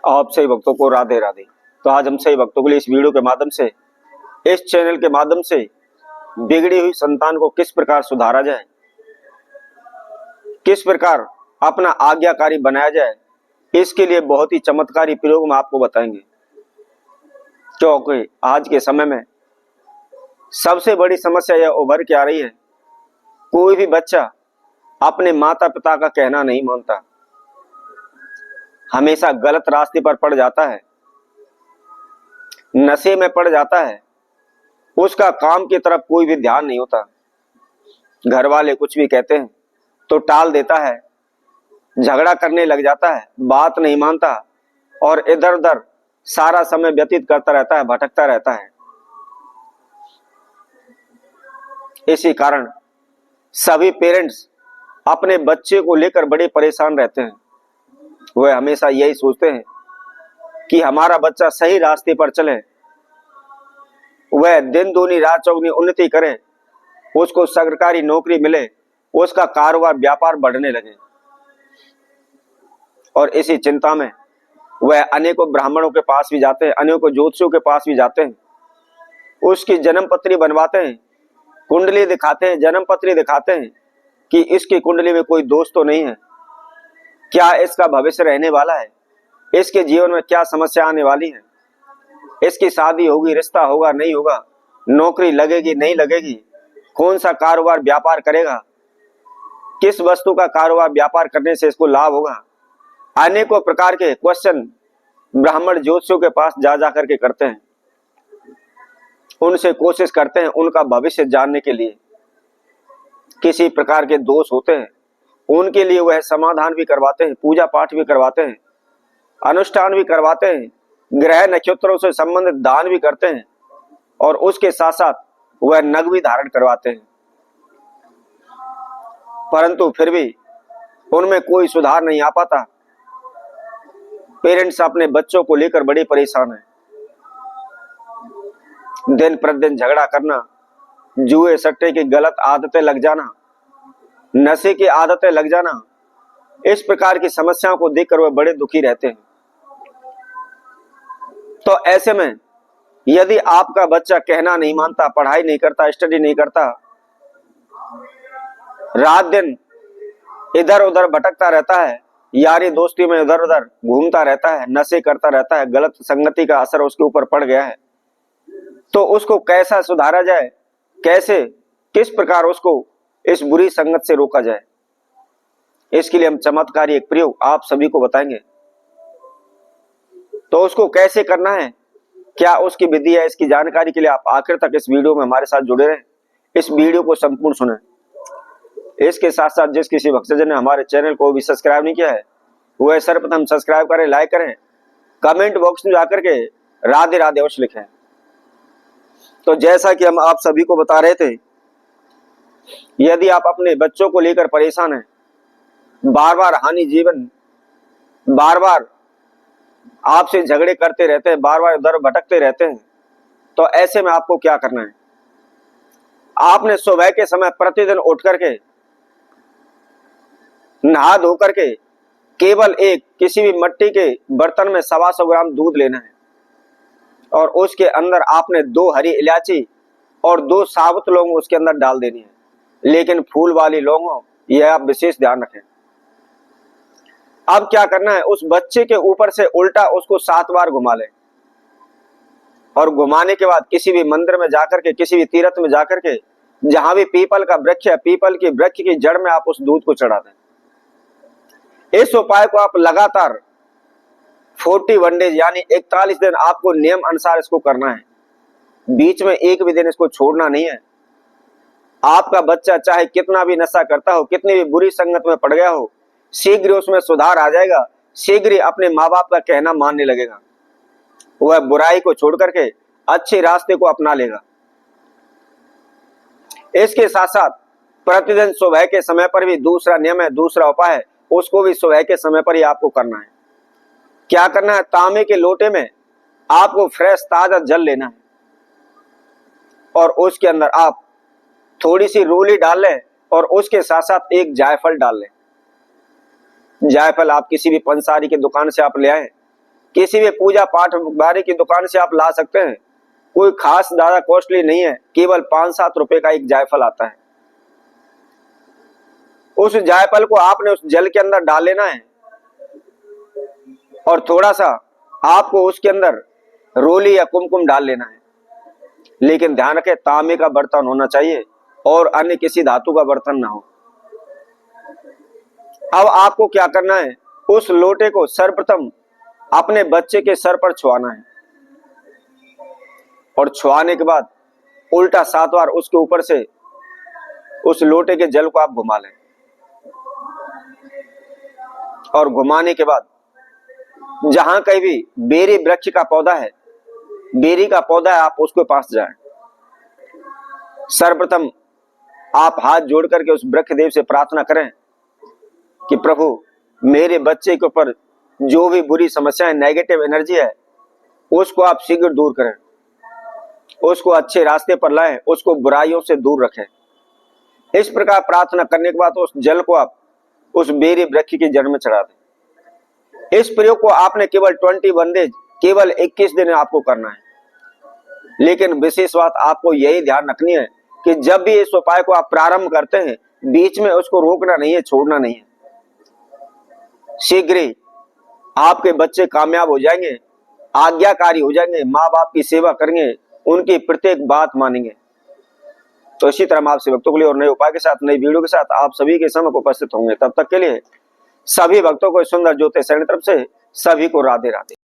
आप सही भक्तों को राधे राधे। तो आज हम सही भक्तों के लिए इस वीडियो के माध्यम से, इस चैनल के माध्यम से बिगड़ी हुई संतान को किस प्रकार सुधारा जाए, किस प्रकार अपना आज्ञाकारी बनाया जाए, इसके लिए बहुत ही चमत्कारी प्रयोग हम आपको बताएंगे। क्योंकि आज के समय में सबसे बड़ी समस्या यह उभर के आ रही है, कोई भी बच्चा अपने माता पिता का कहना नहीं मानता, हमेशा गलत रास्ते पर पड़ जाता है, नशे में पड़ जाता है, उसका काम की तरफ कोई भी ध्यान नहीं होता। घर वाले कुछ भी कहते हैं तो टाल देता है, झगड़ा करने लग जाता है, बात नहीं मानता और इधर उधर सारा समय व्यतीत करता रहता है, भटकता रहता है। इसी कारण सभी पेरेंट्स अपने बच्चे को लेकर बड़े परेशान रहते हैं। वह हमेशा यही सोचते हैं कि हमारा बच्चा सही रास्ते पर चले, वह दिन दूनी रात चौगुनी उन्नति करे, उसको सरकारी नौकरी मिले, उसका कारोबार व्यापार बढ़ने लगे। और इसी चिंता में वह अनेकों ब्राह्मणों के पास भी जाते हैं, अनेकों ज्योतिषियों के पास भी जाते हैं, उसकी जन्म पत्री बनवाते हैं, कुंडली दिखाते हैं, जन्म पत्री दिखाते हैं कि इसकी कुंडली में कोई दोष तो नहीं है, क्या इसका भविष्य रहने वाला है, इसके जीवन में क्या समस्या आने वाली है, इसकी शादी होगी, रिश्ता होगा नहीं होगा, नौकरी लगेगी नहीं लगेगी, कौन सा कारोबार व्यापार करेगा, किस वस्तु का कारोबार व्यापार करने से इसको लाभ होगा। अनेकों प्रकार के क्वेश्चन ब्राह्मण ज्योतिषियों के पास जा जाकर के करते हैं, उनसे कोशिश करते हैं उनका भविष्य जानने के लिए। किसी प्रकार के दोष होते हैं उनके लिए वह समाधान भी करवाते हैं, पूजा पाठ भी करवाते हैं, अनुष्ठान भी करवाते हैं, ग्रह नक्षत्रों से संबंधित दान भी करते हैं और उसके साथ साथ वह नग भी धारण करवाते हैं। परंतु फिर भी उनमें कोई सुधार नहीं आ पाता। पेरेंट्स अपने बच्चों को लेकर बड़े परेशान हैं। दिन प्रतिदिन झगड़ा करना, जुए सट्टे की गलत आदतें लग जाना, नशे की आदतें लग जाना, इस प्रकार की समस्याओं को देखकर वह बड़े दुखी रहते हैं। तो ऐसे में यदि आपका बच्चा कहना नहीं मानता, पढ़ाई नहीं करता, स्टडी नहीं करता, रात दिन इधर उधर भटकता रहता है, यारी दोस्ती में इधर उधर घूमता रहता है, नशे करता रहता है, गलत संगति का असर उसके ऊपर पड़ गया है, तो उसको कैसा सुधारा जाए, कैसे किस प्रकार उसको इस बुरी संगत से रोका जाए, इसके लिए हम चमत्कारी एक प्रयोग आप सभी को बताएंगे। तो उसको कैसे करना है, क्या उसकी विधि है, इसकी जानकारी के लिए आप आखिर तक इस वीडियो में हमारे साथ जुड़े रहें, इस वीडियो को संपूर्ण सुनें। इसके साथ साथ जिस किसी भक्तजन ने हमारे चैनल को भी सब्सक्राइब नहीं किया है वह सर्वप्रथम सब्सक्राइब करें, लाइक करें, कमेंट बॉक्स में जाकर के राधे राधे अवश्य लिखें। तो जैसा कि हम आप सभी को बता रहे थे, यदि आप अपने बच्चों को लेकर परेशान हैं, बार बार हानि जीवन, बार बार आपसे झगड़े करते रहते हैं, बार बार उधर भटकते रहते हैं, तो ऐसे में आपको क्या करना है, आपने सुबह के समय प्रतिदिन उठ करके नहा धो करके केवल एक किसी भी मिट्टी के बर्तन में 125 ग्राम दूध लेना है और उसके अंदर आपने 2 हरी इलायची और 2 साबुत लौंग उसके अंदर डाल देनी है, लेकिन फूल वाली लौंग हो, यह आप विशेष ध्यान रखें। अब क्या करना है, उस बच्चे के ऊपर से उल्टा उसको 7 बार घुमा लें और घुमाने के बाद किसी भी मंदिर में जाकर के, किसी भी तीर्थ में जाकर के, जहां भी पीपल का वृक्ष है, पीपल के वृक्ष की जड़ में आप उस दूध को चढ़ा दें। इस उपाय को आप लगातार 41 डेज यानी 41 दिन आपको नियम अनुसार इसको करना है, बीच में एक भी दिन इसको छोड़ना नहीं है। आपका बच्चा चाहे कितना भी नशा करता हो, कितनी भी बुरी संगत में पड़ गया हो, शीघ्र उसमें सुधार आ जाएगा, शीघ्र ही अपने माँ बाप का कहना मानने लगेगा, वह बुराई को छोड़ करके अच्छे रास्ते को अपना लेगा। इसके साथ साथ प्रतिदिन सुबह के समय पर भी दूसरा नियम है, दूसरा उपाय है, उसको भी सुबह के समय पर ही आपको करना है। क्या करना है, तांबे के लोटे में आपको फ्रेश ताजा जल लेना है और उसके अंदर आप थोड़ी सी रोली डाल लें और उसके साथ साथ एक जायफल डाल लें। जायफल आप किसी भी पंसारी की दुकान से आप ले आए, किसी भी पूजा पाठ बारी की दुकान से आप ला सकते हैं। कोई खास ज्यादा कॉस्टली नहीं है, केवल 5-7 रुपए का एक जायफल आता है। उस जायफल को आपने उस जल के अंदर डाल लेना है और थोड़ा सा आपको उसके अंदर रोली या कुमकुम डाल लेना है। लेकिन ध्यान रखें, तांबे का बर्तन होना चाहिए और अन्य किसी धातु का बर्तन ना हो। अब आपको क्या करना है, उस लोटे को सर्वप्रथम अपने बच्चे के सर पर छुआना है और छुआने के बाद उल्टा 7 बार उसके ऊपर से उस लोटे के जल को आप घुमा लें और घुमाने के बाद जहां कहीं भी बेरी वृक्ष का पौधा है, बेरी का पौधा है, आप उसके पास जाएं। सर्वप्रथम आप हाथ जोड़ करके उस वृक्ष देव से प्रार्थना करें कि प्रभु मेरे बच्चे के ऊपर जो भी बुरी समस्याएं, नेगेटिव एनर्जी है, उसको आप शीघ्र दूर करें, उसको अच्छे रास्ते पर लाएं, उसको बुराइयों से दूर रखें। इस प्रकार प्रार्थना करने के बाद उस जल को आप उस बेरी वृक्ष की जड़ में चढ़ा दें। इस प्रयोग को आपने केवल 21 डेज, केवल 21 दिन आपको करना है। लेकिन विशेष बात आपको यही ध्यान रखनी है कि जब भी इस उपाय को आप प्रारंभ करते हैं, बीच में उसको रोकना नहीं है, छोड़ना नहीं है। शीघ्र ही आपके बच्चे कामयाब हो जाएंगे, आज्ञाकारी हो जाएंगे, माँ बाप की सेवा करेंगे, उनकी प्रत्येक बात मानेंगे। तो इसी तरह हम आपसे भक्तों के लिए और नए उपाय के साथ, नई वीडियो के साथ आप सभी के समक्ष उपस्थित होंगे। तब तक के लिए सभी भक्तों को सुंदर ज्योतिष शरण तरफ से सभी को राधे राधे।